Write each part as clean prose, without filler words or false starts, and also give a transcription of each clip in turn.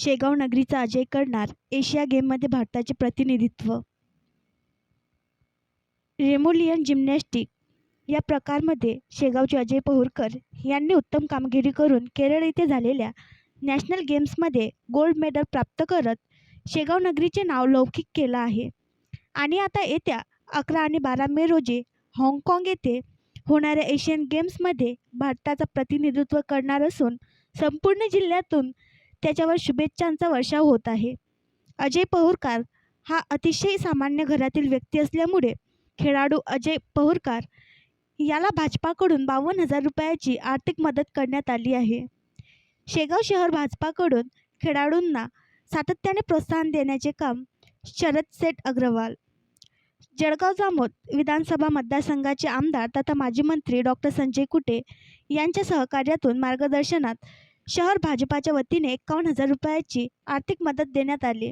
शेगाव नगरीचा अजय करणार एशिया गेममध्ये भारताचे प्रतिनिधित्व। रेमोलियन जिम्नॅस्टिक या प्रकारामध्ये शेगावचे अजय पहुरकर यांनी उत्तम कामगिरी करून केरळ येथे झालेल्या नॅशनल गेम्समध्ये गोल्ड मेडल प्राप्त करत शेगाव नगरीचे नाव लौकिक केलं आहे। आणि आता येत्या 11 आणि 12 मे रोजी हाँगकाँग येथे होणाऱ्या एशियन गेम्समध्ये भारताचं प्रतिनिधित्व करणार असून संपूर्ण जिल्ह्यातून त्याच्यावर शुभेच्छांचा वर्षाव होत आहे। अजय पहुरकर हा अतिशय सामान्य घरातील व्यक्ती असल्यामुळे खेळाडू अजय पहुरकर याला भाजपाकडून 52,000 रुपयाची आर्थिक मदत करण्यात आली आहे। शेगाव शहर भाजपाकडून खेळाडूंना सातत्याने प्रोत्साहन देण्याचे काम शरद सेठ अग्रवाल, जळगाव जामोद विधानसभा मतदारसंघाचे आमदार तथा माजी मंत्री डॉक्टर संजय कुटे यांच्या सहकार्यातून मार्गदर्शनात शहर भाजपाच्या वतीने 51,000 रुपयाची आर्थिक मदत देण्यात आली।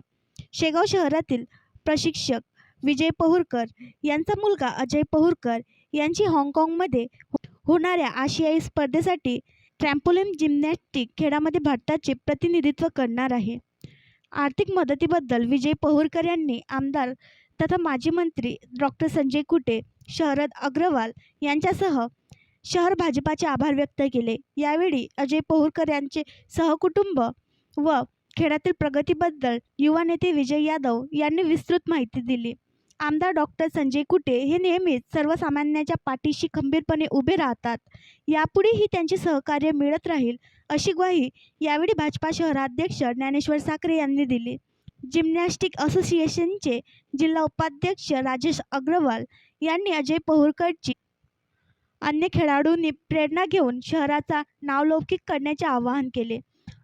शेगाव शहरातील प्रशिक्षक विजय पहुरकर यांचा मुलगा अजय पहुरकर यांची हाँगकाँगमध्ये होणाऱ्या आशियाई स्पर्धेसाठी ट्रॅम्पोलिन जिम्नॅस्टिक खेळामध्ये भारताचे प्रतिनिधित्व करणार आहे। आर्थिक मदतीबद्दल विजय पहुरकर यांनी आमदार तथा माजी मंत्री डॉक्टर संजय कुटे, शरद अग्रवाल यांच्यासह शहर भाजपाचे आभार व्यक्त केले। यावेळी अजय पहुरकर यांचे सहकुटुंब व खेळातील प्रगतीबद्दल युवा नेते विजय यादव यांनी विस्तृत माहिती दिली। आमदार डॉक्टर संजय कुटे हे नेहमीच सर्वसामान्यांच्या पाठीशी खंबीरपणे उभे राहतात। यापुढेही त्यांचे सहकार्य मिळत राहील अशी ग्वाही यावेळी भाजपा शहराध्यक्ष ज्ञानेश्वर साखरे यांनी दिली। जिम्नॅस्टिक असोसिएशनचे जिल्हा उपाध्यक्ष राजेश अग्रवाल यांनी अजय पहुरकरची अन्य खेळाडूंनी प्रेरणा घेऊन शहराचा नावलौकिक करण्याचे आवाहन केले।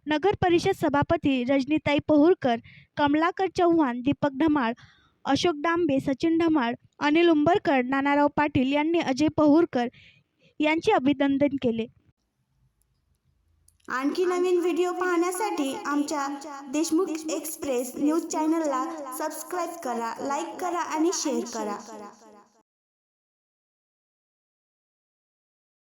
नगर परिषद सभापती रजनीताई पहुरकर, कमलाकर चव्हाण, दीपक धमाळ, अशोक डांबे, सचिन धमाळ, अनिल उंबरकर, नानाराव पाटील यांनी अजय पहुरकर यांचे अभिनंदन केले। आणखी नवीन व्हिडिओ पाहण्यासाठी आमच्या देशमुख एक्सप्रेस न्यूज चॅनलला सबस्क्राईब करा, लाईक करा आणि शेअर करा।